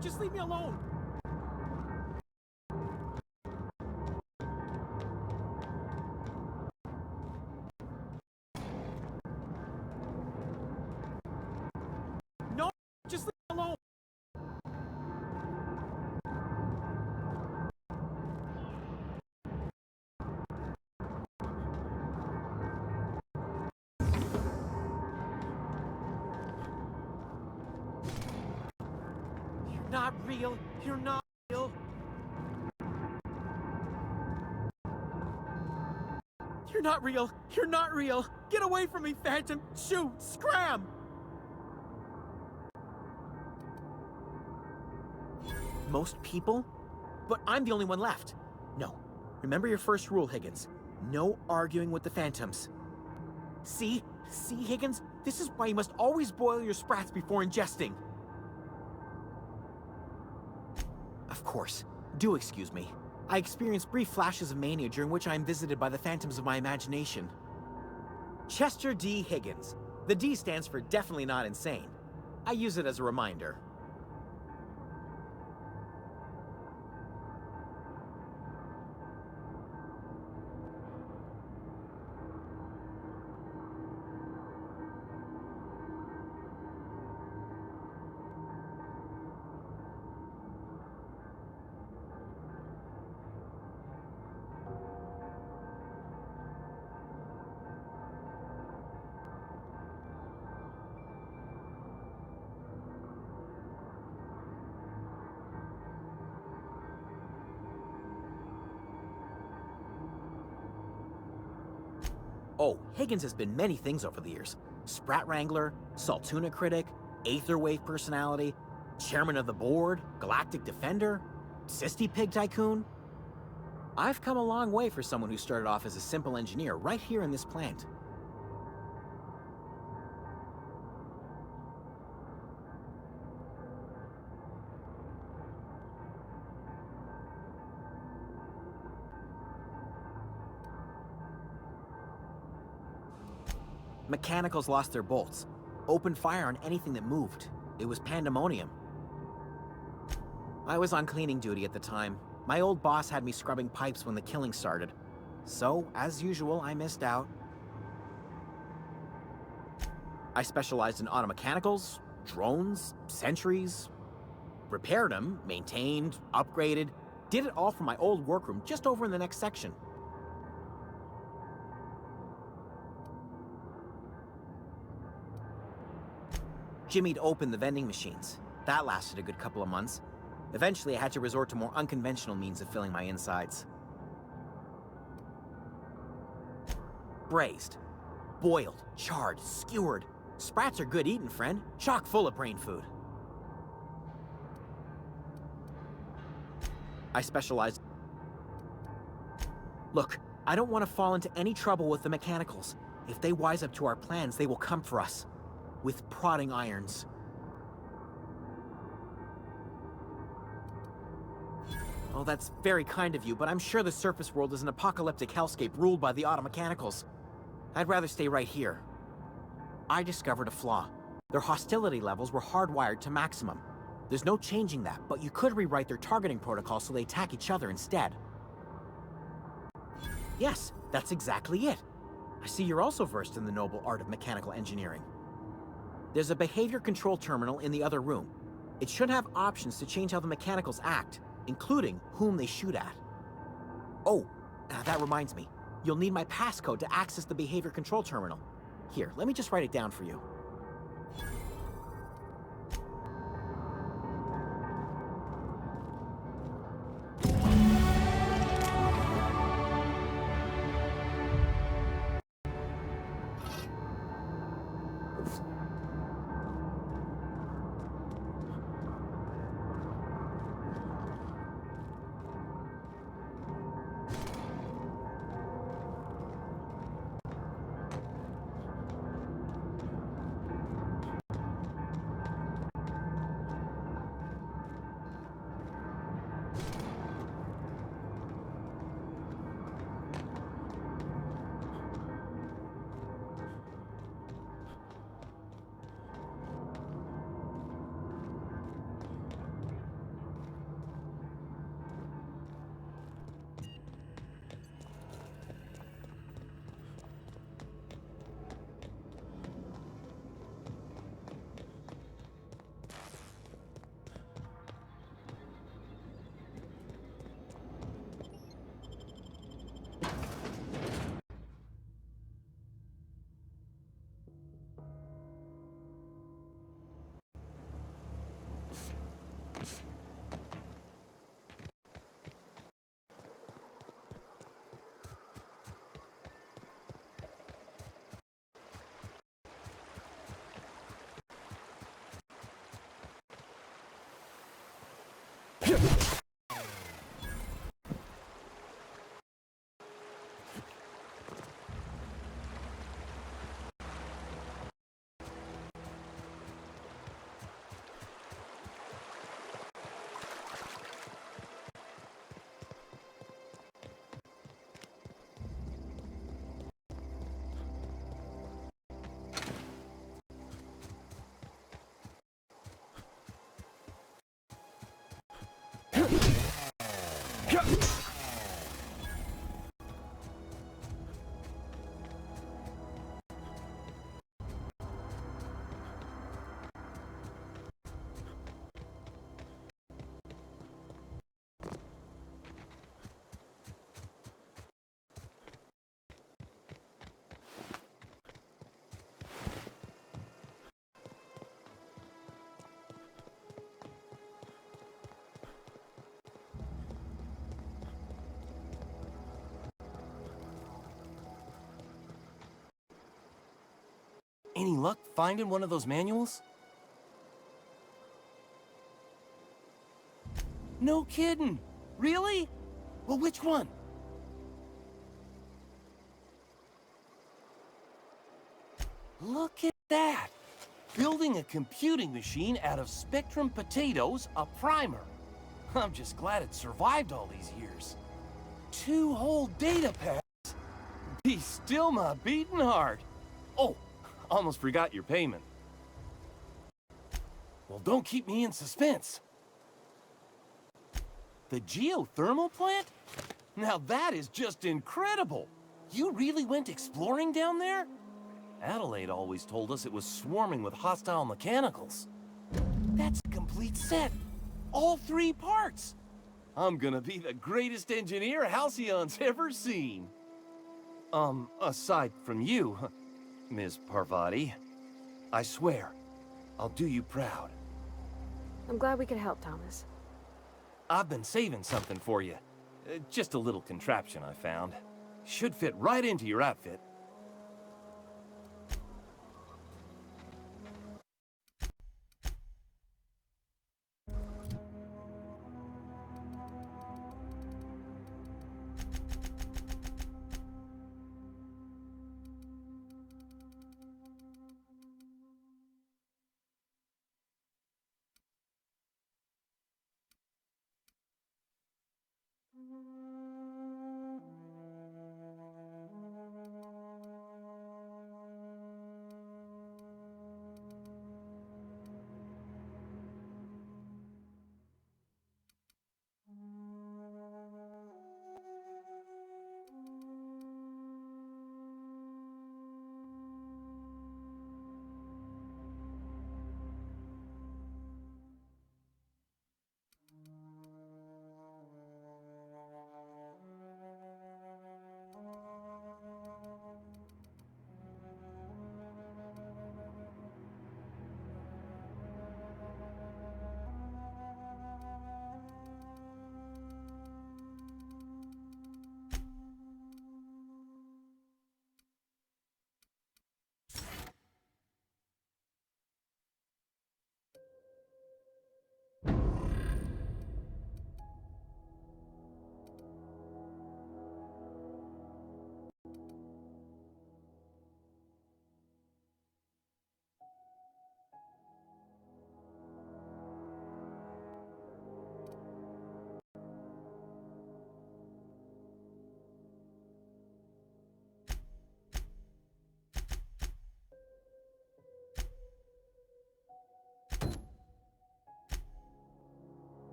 just leave me alone! No! Just leave me alone! You're not real! You're not real! You're not real! You're not real! Get away from me, Phantom! Shoot! Scram! Most people? But I'm the only one left. No. Remember your first rule, Higgins. No arguing with the Phantoms. See? See, Higgins? This is why you must always boil your sprats before ingesting. Of course. Do excuse me. I experience brief flashes of mania during which I am visited by the phantoms of my imagination. Chester D. Higgins. The D stands for definitely not insane. I use it as a reminder. Oh, Higgins has been many things over the years. Sprat Wrangler, Saltuna Critic, Aetherwave Personality, Chairman of the Board, Galactic Defender, Sisty Pig Tycoon. I've come a long way for someone who started off as a simple engineer right here in this plant. Mechanicals lost their bolts. Opened fire on anything that moved. It was pandemonium. I was on cleaning duty at the time. My old boss had me scrubbing pipes when the killing started. So, as usual, I missed out. I specialized in automechanicals, drones, sentries. Repaired them, maintained, upgraded. Did it all from my old workroom just over in the next section. Jimmy'd opened the vending machines. That lasted a good couple of months. Eventually, I had to resort to more unconventional means of filling my insides. Braised. Boiled, charred, skewered. Sprats are good eating, friend. Chock full of brain food. I specialized... Look, I don't want to fall into any trouble with the mechanicals. If they wise up to our plans, they will come for us. With prodding irons. Oh, that's very kind of you, but I'm sure the surface world is an apocalyptic hellscape ruled by the automechanicals. I'd rather stay right here. I discovered a flaw. Their hostility levels were hardwired to maximum. There's no changing that, but you could rewrite their targeting protocol so they attack each other instead. Yes, that's exactly it. I see you're also versed in the noble art of mechanical engineering. There's a behavior control terminal in the other room. It should have options to change how the mechanicals act, including whom they shoot at. Oh, that reminds me. You'll need my passcode to access the behavior control terminal. Here, let me just write it down for you. Any luck finding one of those manuals? No kidding! Really? Well, which one? Look at that! Building a computing machine out of Spectrum potatoes, a primer. I'm just glad it survived all these years. 2 whole data pads. Be still my beating heart. Oh, almost forgot your payment. Well, don't keep me in suspense. The geothermal plant? Now that is just incredible! You really went exploring down there? Adelaide always told us it was swarming with hostile mechanicals. That's a complete set. All 3 parts. I'm gonna be the greatest engineer Halcyon's ever seen. Aside from you, Ms. Parvati, I swear, I'll do you proud. I'm glad we could help, Thomas. I've been saving something for you. Just a little contraption I found. Should fit right into your outfit.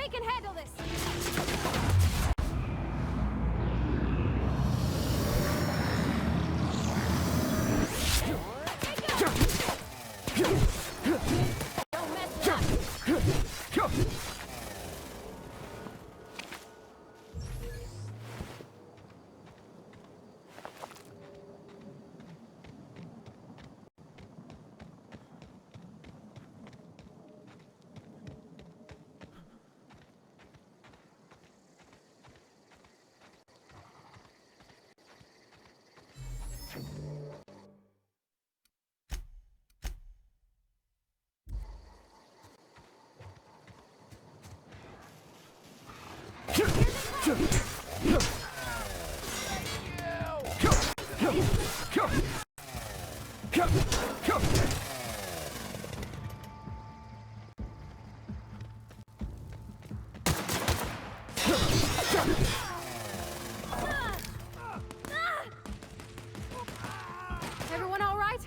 We can handle this! Don't mess with us! Everyone all right?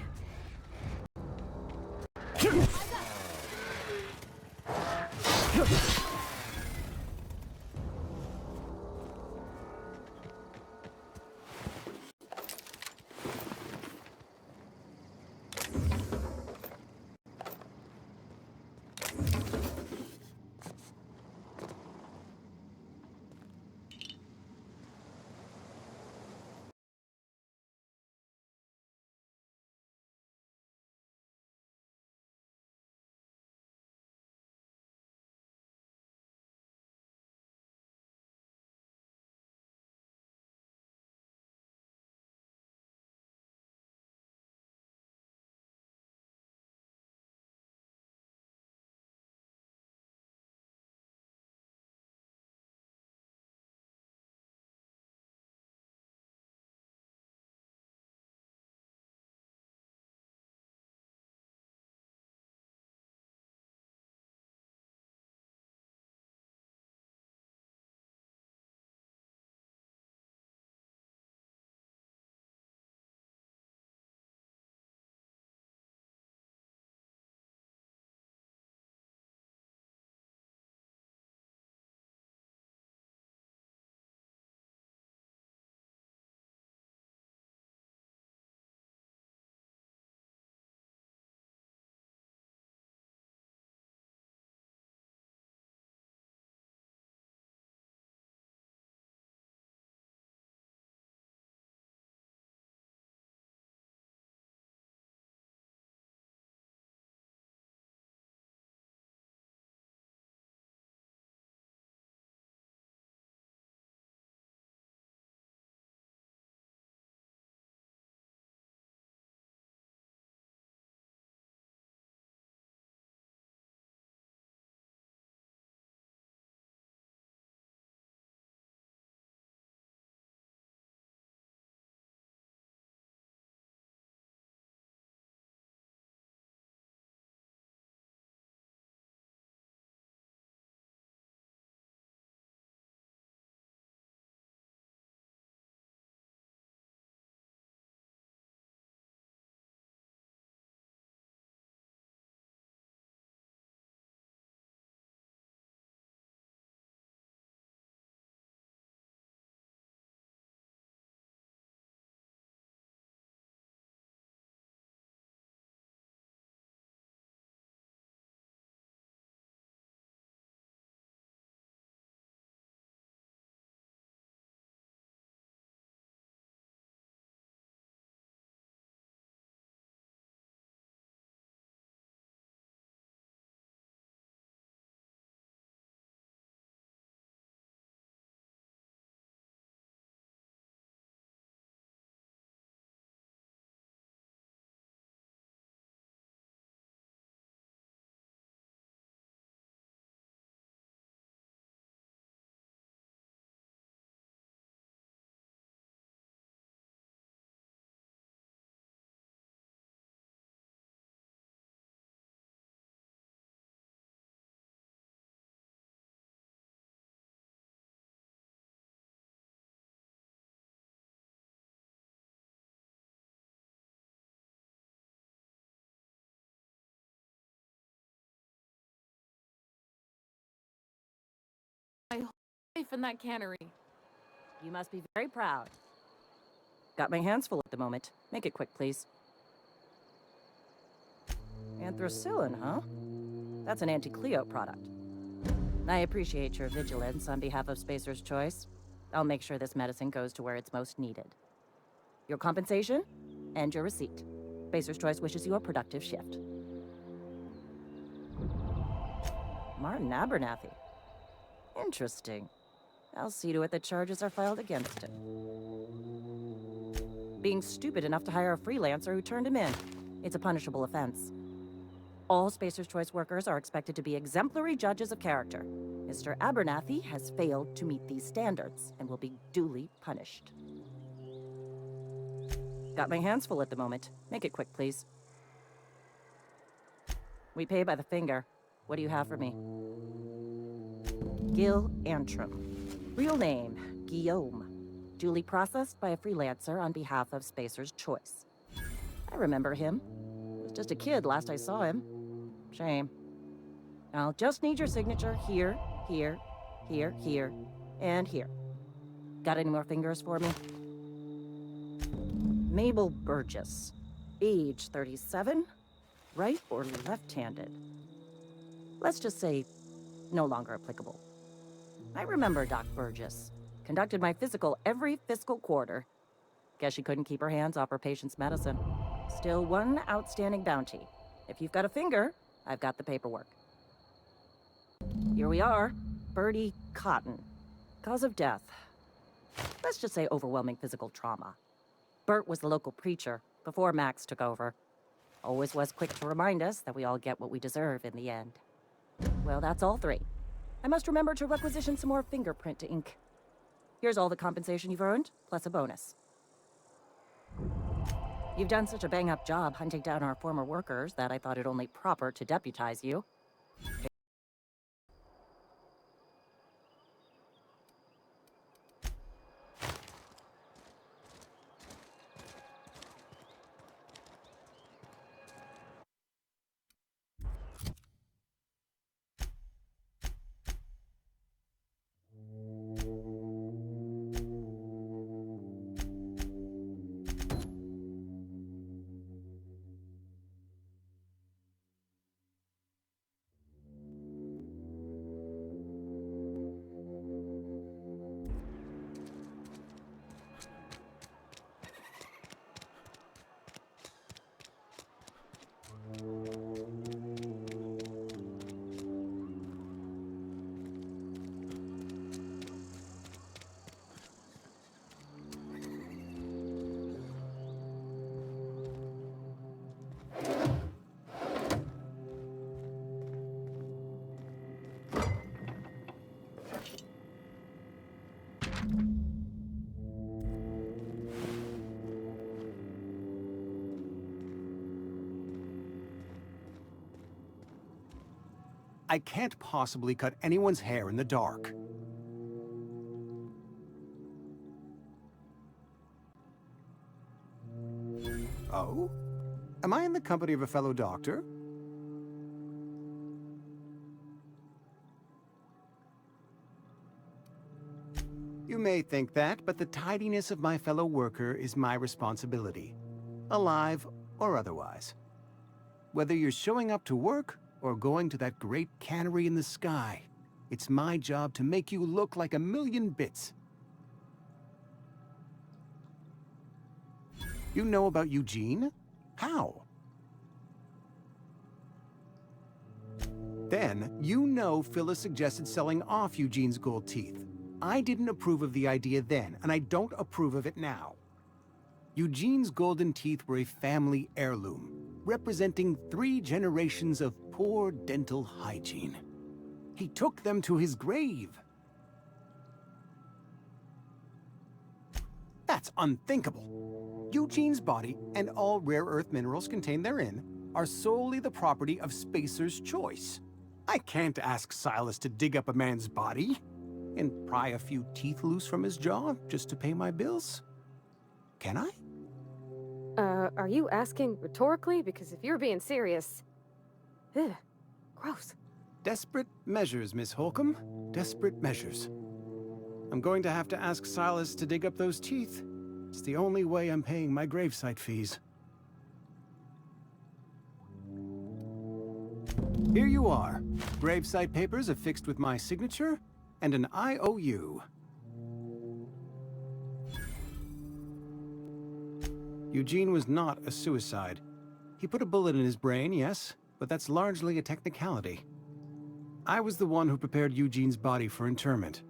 My whole life in that cannery. You must be very proud. Got my hands full at the moment. Make it quick, please. Anthracillin, huh? That's an anti-Cleo product. I appreciate your vigilance on behalf of Spacer's Choice. I'll make sure this medicine goes to where it's most needed. Your compensation and your receipt. Spacer's Choice wishes you a productive shift. Martin Abernathy. Interesting. I'll see to it that charges are filed against him. Being stupid enough to hire a freelancer who turned him in. It's a punishable offense. All Spacer's Choice workers are expected to be exemplary judges of character. Mr. Abernathy has failed to meet these standards and will be duly punished. Got my hands full at the moment. Make it quick, please. We pay by the finger. What do you have for me? Gil Antrim. Real name, Guillaume. Duly processed by a freelancer on behalf of Spacer's Choice. I remember him. Was just a kid last I saw him. Shame. I'll just need your signature here, here, here, here, and here. Got any more fingers for me? Mabel Burgess. Age 37? Right or left-handed? Let's just say no longer applicable. I remember Doc Burgess. Conducted my physical every fiscal quarter. Guess she couldn't keep her hands off her patient's medicine. Still one outstanding bounty. If you've got a finger, I've got the paperwork. Here we are. Bertie Cotton. Cause of death. Let's just say overwhelming physical trauma. Bert was the local preacher before Max took over. Always was quick to remind us that we all get what we deserve in the end. Well, that's all three. I must remember to requisition some more fingerprint to ink. Here's all the compensation you've earned, plus a bonus. You've done such a bang-up job hunting down our former workers that I thought it only proper to deputize you. I can't possibly cut anyone's hair in the dark. Oh? Am I in the company of a fellow doctor? You may think that, but the tidiness of my fellow worker is my responsibility, alive or otherwise. Whether you're showing up to work or going to that great cannery in the sky, it's my job to make you look like a million bits. You know about Eugene? How? Then, you know Phyllis suggested selling off Eugene's gold teeth. I didn't approve of the idea then, and I don't approve of it now. Eugene's golden teeth were a family heirloom, representing 3 generations of poor dental hygiene. He took them to his grave. That's unthinkable. Eugene's body and all rare earth minerals contained therein are solely the property of Spacer's Choice. I can't ask Silas to dig up a man's body and pry a few teeth loose from his jaw just to pay my bills. Can I? Are you asking rhetorically? Because if you're being serious... Ugh, gross. Desperate measures, Miss Holcomb. Desperate measures. I'm going to have to ask Silas to dig up those teeth. It's the only way I'm paying my gravesite fees. Here you are. Gravesite papers affixed with my signature and an IOU. Eugene was not a suicide. He put a bullet in his brain, yes, but that's largely a technicality. I was the one who prepared Eugene's body for interment.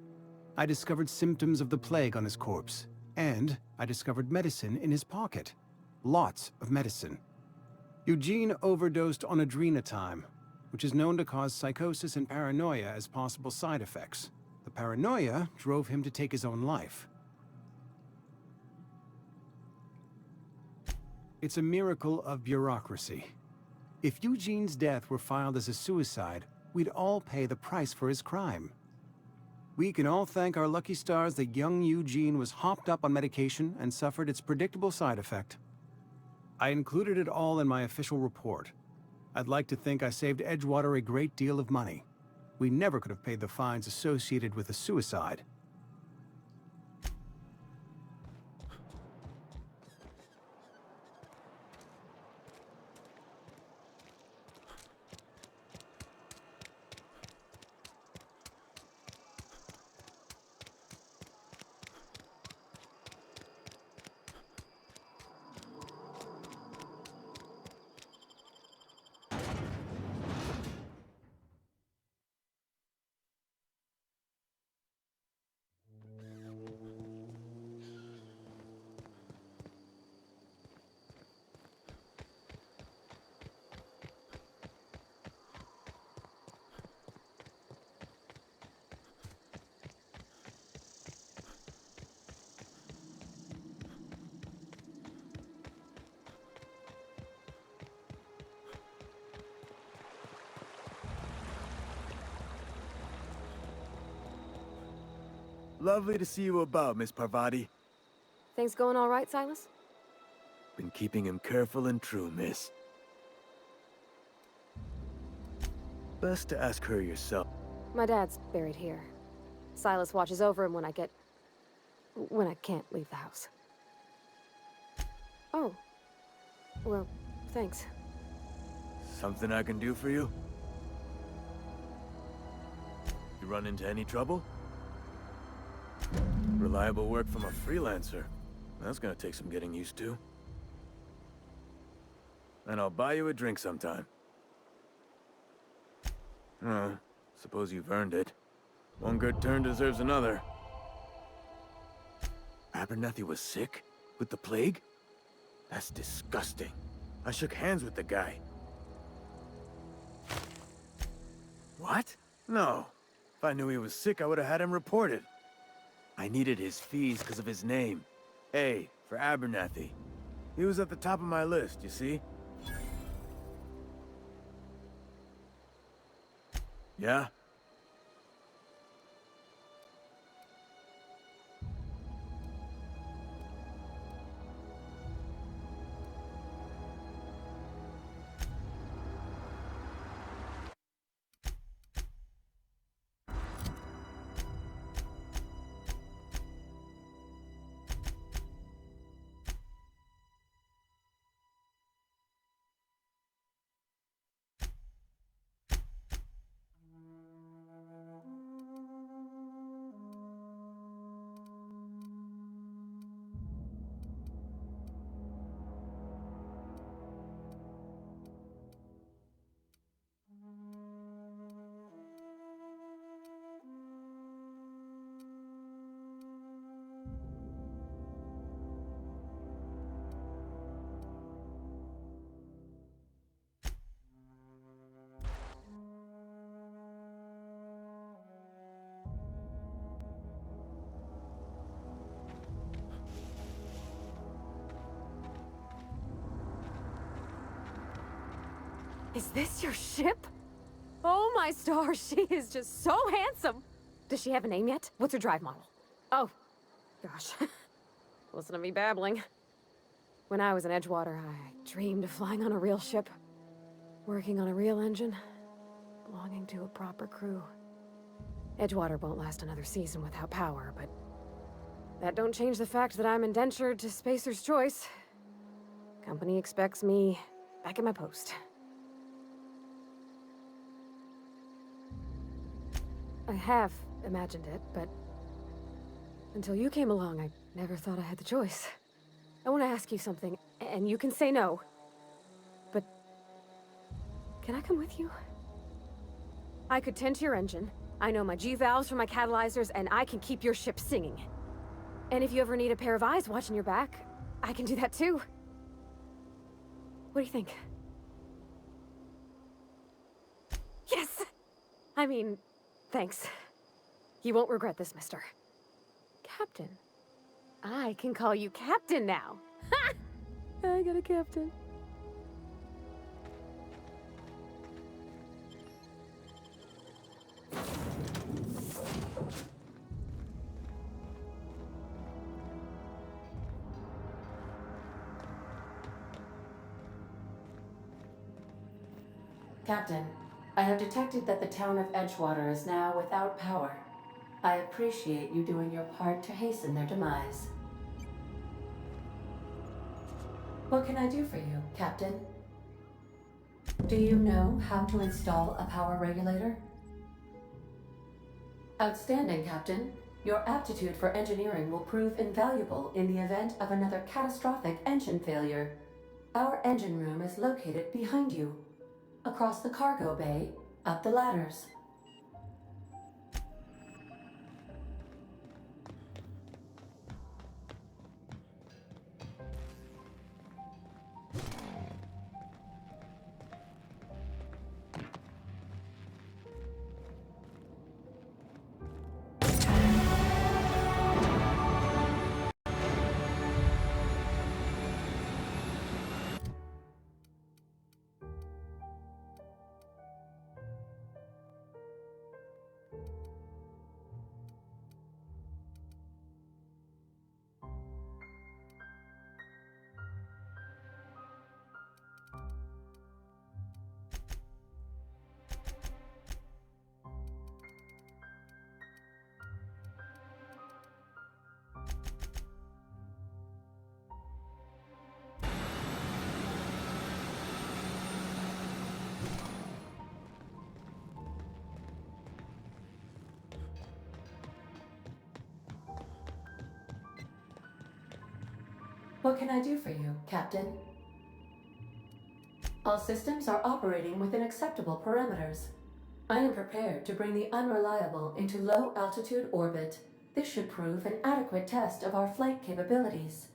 I discovered symptoms of the plague on his corpse, and I discovered medicine in his pocket. Lots of medicine. Eugene overdosed on adrenatime, which is known to cause psychosis and paranoia as possible side effects. The paranoia drove him to take his own life. It's a miracle of bureaucracy. If Eugene's death were filed as a suicide, we'd all pay the price for his crime. We can all thank our lucky stars that young Eugene was hopped up on medication and suffered its predictable side effect. I included it all in my official report. I'd like to think I saved Edgewater a great deal of money. We never could have paid the fines associated with a suicide. Lovely to see you about, Miss Parvati. Things going all right, Silas? Been keeping him careful and true, miss. Best to ask her yourself. My dad's buried here. Silas watches over him when I can't leave the house. Oh. Well, thanks. Something I can do for you? You run into any trouble? Reliable work from a freelancer. That's gonna take some getting used to. And I'll buy you a drink sometime. Suppose you've earned it. One good turn deserves another. Abernathy was sick? With the plague? That's disgusting. I shook hands with the guy. What? No. If I knew he was sick, I would have had him reported. I needed his fees because of his name. A, for Abernathy. He was at the top of my list, you see? Yeah? Is this your ship? Oh my stars, she is just so handsome! Does she have a name yet? What's her drive model? Oh, gosh. Listen to me babbling. When I was in Edgewater, I dreamed of flying on a real ship. Working on a real engine. belonging to a proper crew. Edgewater won't last another season without power, but that don't change the fact that I'm indentured to Spacer's Choice. Company expects me back at my post. I have imagined it, but until you came along, I never thought I had the choice. I want to ask you something, and you can say no. But can I come with you? I could tend to your engine. I know my G-valves for my catalyzers, and I can keep your ship singing. And if you ever need a pair of eyes watching your back, I can do that too. What do you think? Yes! I mean, thanks. You won't regret this, mister. Captain. I can call you Captain now. Ha! I got a captain. Captain, I have detected that the town of Edgewater is now without power. I appreciate you doing your part to hasten their demise. What can I do for you, Captain? Do you know how to install a power regulator? Outstanding, Captain. Your aptitude for engineering will prove invaluable in the event of another catastrophic engine failure. Our engine room is located behind you. Across the cargo bay, up the ladders. What can I do for you, Captain? All systems are operating within acceptable parameters. I am prepared to bring the unreliable into low-altitude orbit. This should prove an adequate test of our flight capabilities.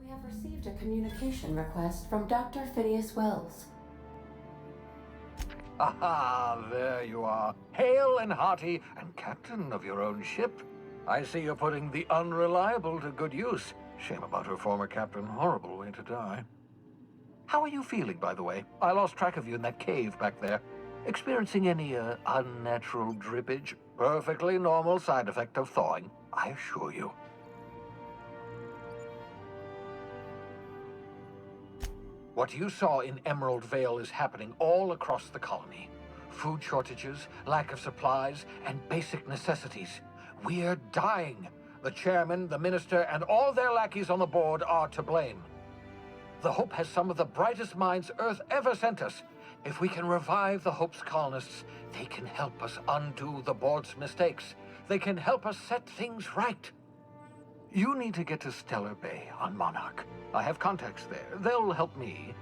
We have received a communication request from Dr. Phineas Wells. Aha, there you are. Hale and hearty, and captain of your own ship. I see you're putting the unreliable to good use. Shame about her former captain. Horrible way to die. How are you feeling, by the way? I lost track of you in that cave back there. Experiencing any, unnatural drippage? Perfectly normal side effect of thawing, I assure you. What you saw in Emerald Vale is happening all across the colony. Food shortages, lack of supplies, and basic necessities. We're dying. The chairman, the minister, and all their lackeys on the board are to blame. The Hope has some of the brightest minds Earth ever sent us. If we can revive the Hope's colonists, they can help us undo the board's mistakes. They can help us set things right. You need to get to Stellar Bay on Monarch. I have contacts there. They'll help me,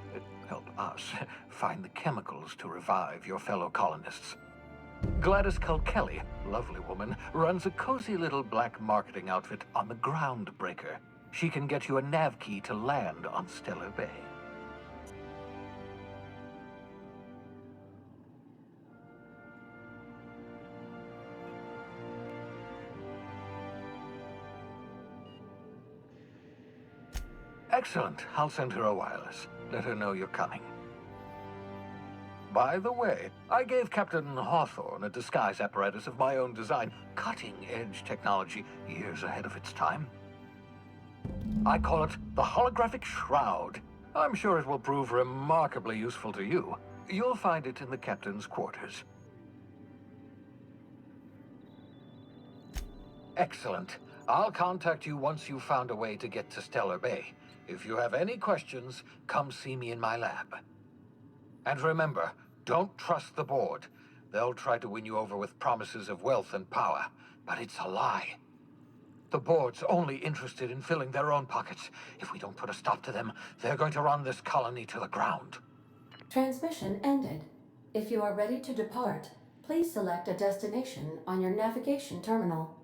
help us, find the chemicals to revive your fellow colonists. Gladys Kilkelly, lovely woman, runs a cozy little black marketing outfit on the Groundbreaker. She can get you a nav key to land on Stellar Bay. Excellent. I'll send her a wireless. Let her know you're coming. By the way, I gave Captain Hawthorne a disguise apparatus of my own design. Cutting-edge technology, years ahead of its time. I call it the Holographic Shroud. I'm sure it will prove remarkably useful to you. You'll find it in the captain's quarters. Excellent. I'll contact you once you've found a way to get to Stellar Bay. If you have any questions, come see me in my lab. And remember, don't trust the board. They'll try to win you over with promises of wealth and power, but it's a lie. The board's only interested in filling their own pockets. If we don't put a stop to them, they're going to run this colony to the ground. Transmission ended. If you are ready to depart, please select a destination on your navigation terminal.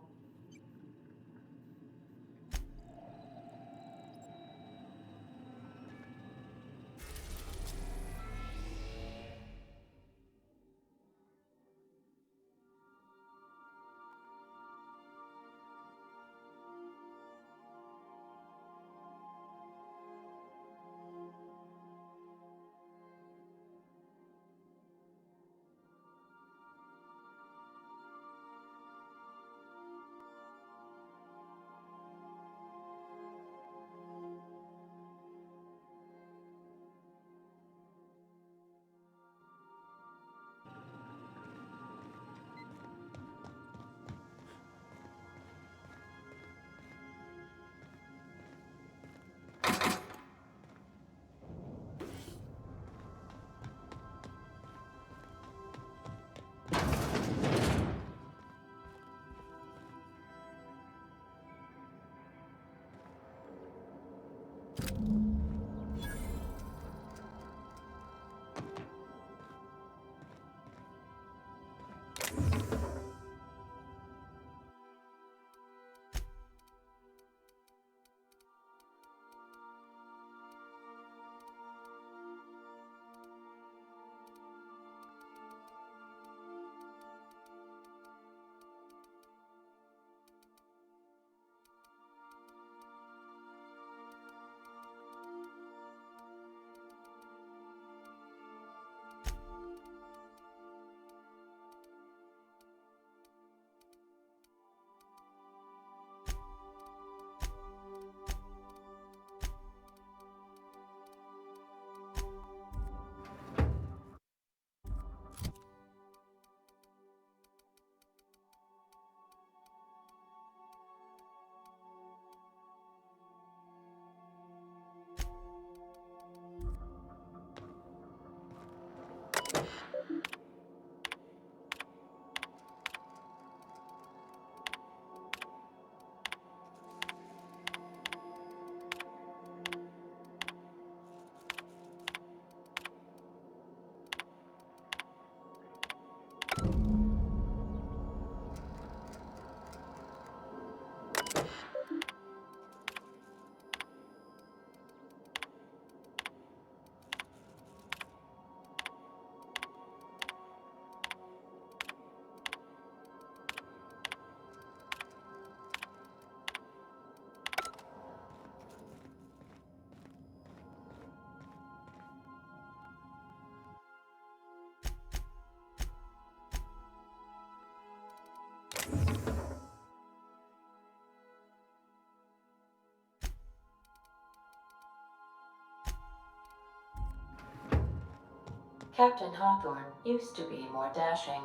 Captain Hawthorne used to be more dashing.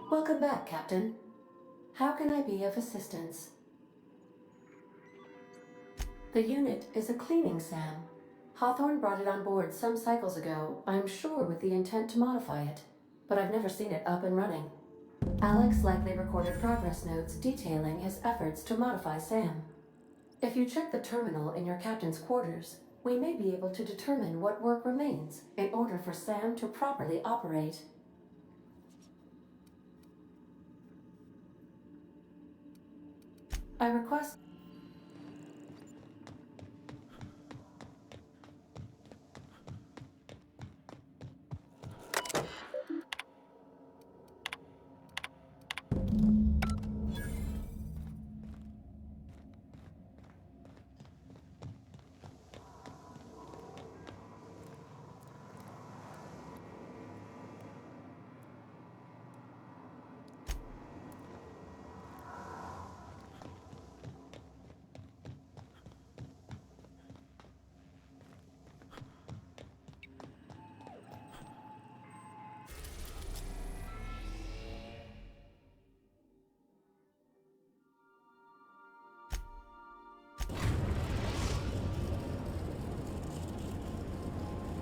Welcome back, Captain. How can I be of assistance? The unit is a cleaning SAM. Hawthorne brought it on board some cycles ago, I'm sure with the intent to modify it, but I've never seen it up and running. Alex likely recorded progress notes detailing his efforts to modify SAM. If you check the terminal in your captain's quarters, we may be able to determine what work remains in order for SAM to properly operate. I request...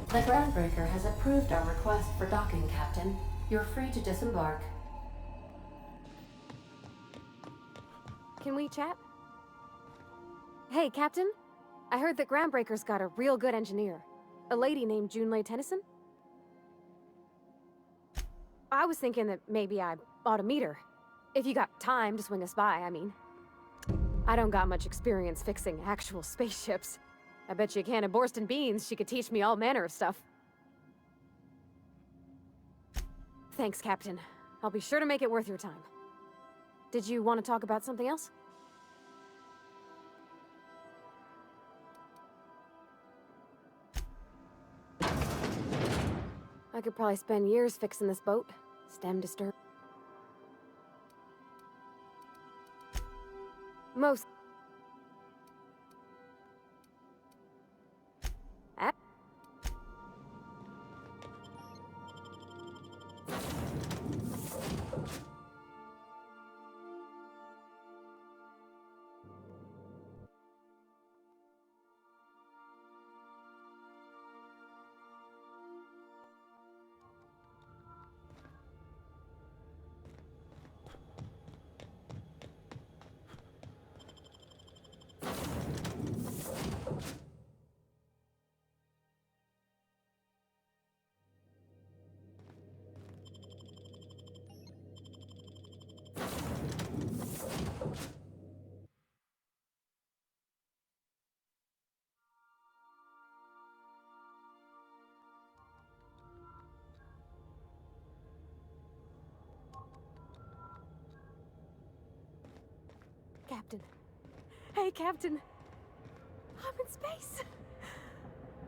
The Groundbreaker has approved our request for docking, Captain. You're free to disembark. Can we chat? Hey, Captain. I heard that Groundbreaker's got a real good engineer. A lady named Junlei Tennyson. I was thinking that maybe I ought to meet her. If you got time to swing us by, I mean. I don't got much experience fixing actual spaceships. I bet you a can of Borston beans she could teach me all manner of stuff. Thanks, Captain. I'll be sure to make it worth your time. Did you want to talk about something else? I could probably spend years fixing this boat. Stem to stern. Most... Captain. Hey, Captain. I'm in space.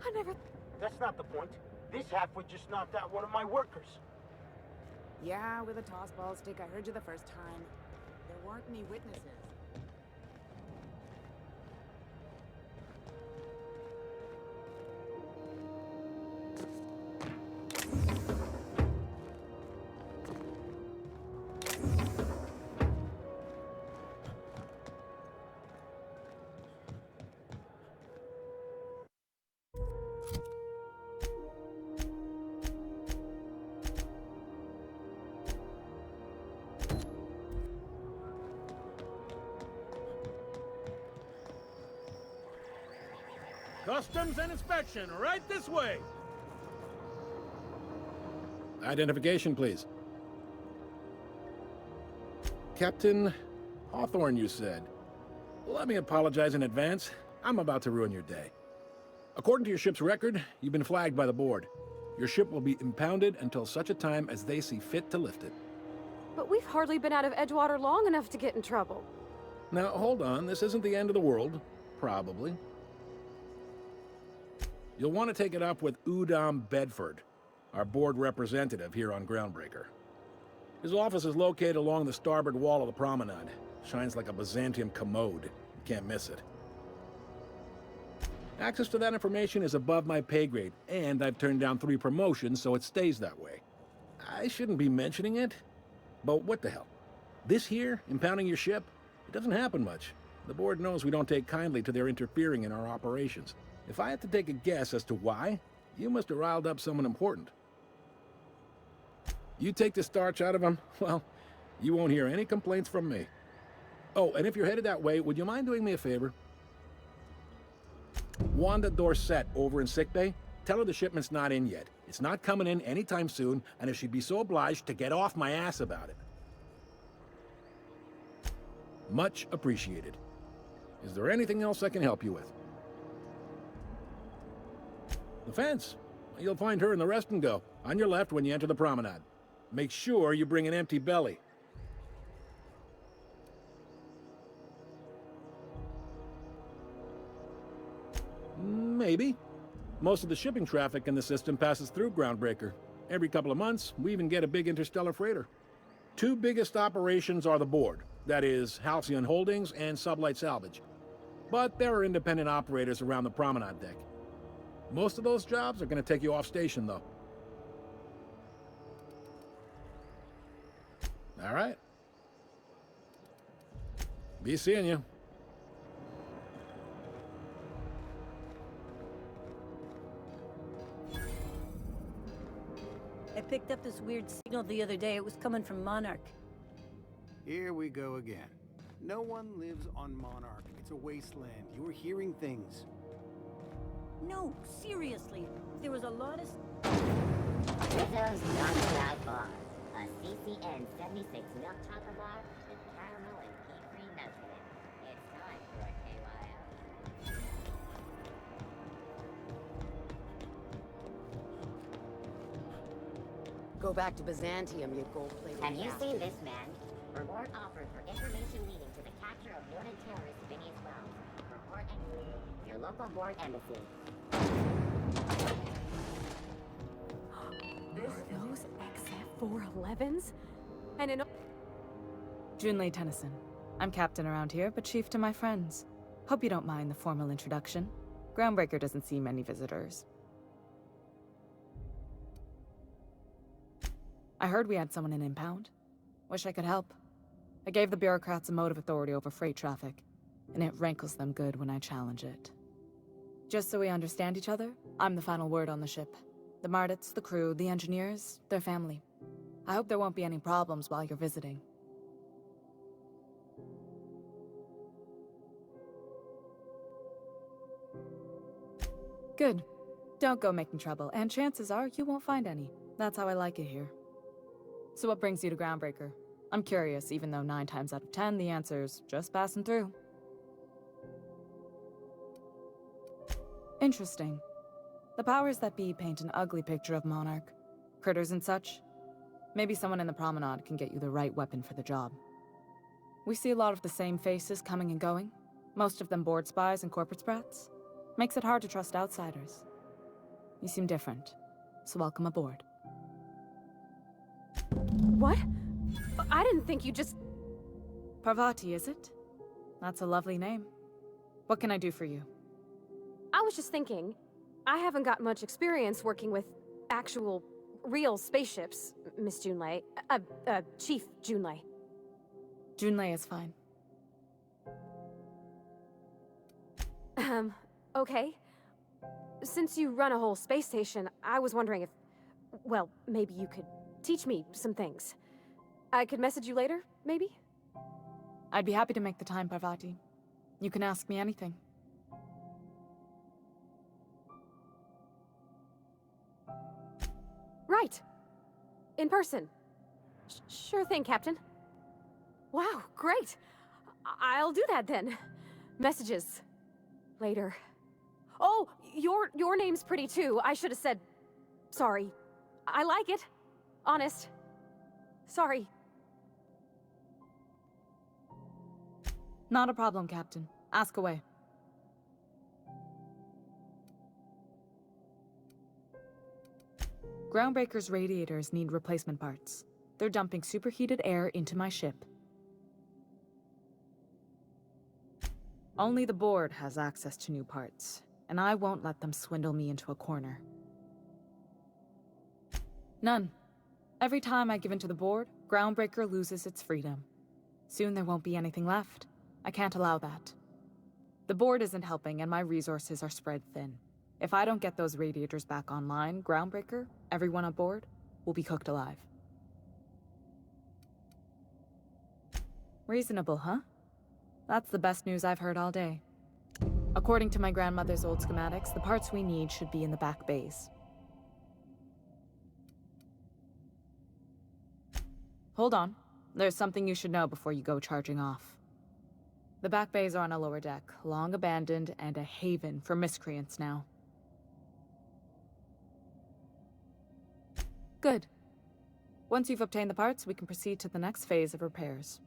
I never... That's not the point. This halfwit just knocked out one of my workers. Yeah, with a tossball stick. I heard you the first time. There weren't any witnesses. Customs and inspection, right this way! Identification, please. Captain Hawthorne, you said. Let me apologize in advance. I'm about to ruin your day. According to your ship's record, you've been flagged by the board. Your ship will be impounded until such a time as they see fit to lift it. But we've hardly been out of Edgewater long enough to get in trouble. Now, hold on. This isn't the end of the world. Probably. You'll want to take it up with Udom Bedford, our board representative here on Groundbreaker. His office is located along the starboard wall of the promenade. Shines like a Byzantium commode. You can't miss it. Access to that information is above my pay grade, and I've turned down 3 promotions, so it stays that way. I shouldn't be mentioning it, But what the hell? This here, impounding your ship? It doesn't happen much. The board knows we don't take kindly to their interfering in our operations. If I had to take a guess as to why, you must have riled up someone important. You take the starch out of them, well, you won't hear any complaints from me. Oh, and if you're headed that way, would you mind doing me a favor? Wanda Dorset over in sickbay, tell her the shipment's not in yet. It's not coming in anytime soon, and if she'd be so obliged to get off my ass about it. Much appreciated. Is there anything else I can help you with? The fence. You'll find her in the rest and go, on your left when you enter the promenade. Make sure you bring an empty belly. Maybe. Most of the shipping traffic in the system passes through Groundbreaker. Every couple of months, we even get a big interstellar freighter. Two biggest operations are the board. That is, Halcyon Holdings and Sublight Salvage. But there are independent operators around the promenade deck. Most of those jobs are going to take you off station, though. All right. Be seeing you. I picked up this weird signal the other day. It was coming from Monarch. Here we go again. No one lives on Monarch. It's a wasteland. You were hearing things. No, seriously. There was a lot of... Rizzo's Chocolate Bar. A CCN 76 milk chocolate bar with caramel and pea-free milk in it. It's time for a KYL. Go back to Byzantium, you gold-plated Have you bastard. seen this man? Reward offered for information leading to the capture of noted terrorist Phineas Wells. Report at your local board embassy. Those XF-411s? And in... Junlei Tennyson. I'm captain around here, but chief to my friends. Hope you don't mind the formal introduction. Groundbreaker doesn't see many visitors. I heard we had someone in impound. Wish I could help. I gave the bureaucrats a motive authority over freight traffic, and it rankles them good when I challenge it. Just so we understand each other, I'm the final word on the ship. The Mardits, the crew, the engineers, their family. I hope there won't be any problems while you're visiting. Good. Don't go making trouble, and chances are you won't find any. That's how I like it here. So what brings you to Groundbreaker? I'm curious, even though 9 times out of 10 the answer's just passing through. Interesting. The powers that be paint an ugly picture of Monarch. Critters and such. Maybe someone in the promenade can get you the right weapon for the job. We see a lot of the same faces coming and going. Most of them board spies and corporate sprats. Makes it hard to trust outsiders. You seem different, so welcome aboard. What? I didn't think you just... Parvati, is it? That's a lovely name. What can I do for you? I was just thinking, I haven't got much experience working with actual, real spaceships, Miss Junlei. Chief Junlei. Junlei is fine. Okay. Since you run a whole space station, I was wondering if... Well, maybe you could teach me some things. I could message you later, maybe? I'd be happy to make the time, Parvati. You can ask me anything. Right. In person. Sure thing, Captain. Wow, great. I'll do that then. Messages. Later. Oh, your name's pretty too. I should have said... Sorry. I like it. Honest. Sorry. Not a problem, Captain. Ask away. Groundbreaker's radiators need replacement parts. They're dumping superheated air into my ship. Only the board has access to new parts, and I won't let them swindle me into a corner. None. Every time I give in to the board, Groundbreaker loses its freedom. Soon there won't be anything left. I can't allow that. The board isn't helping, and my resources are spread thin. If I don't get those radiators back online, Groundbreaker, everyone aboard, will be cooked alive. Reasonable, huh? That's the best news I've heard all day. According to my grandmother's old schematics, the parts we need should be in the back bays. Hold on. There's something you should know before you go charging off. The back bays are on a lower deck, long abandoned and a haven for miscreants now. Good. Once you've obtained the parts, we can proceed to the next phase of repairs.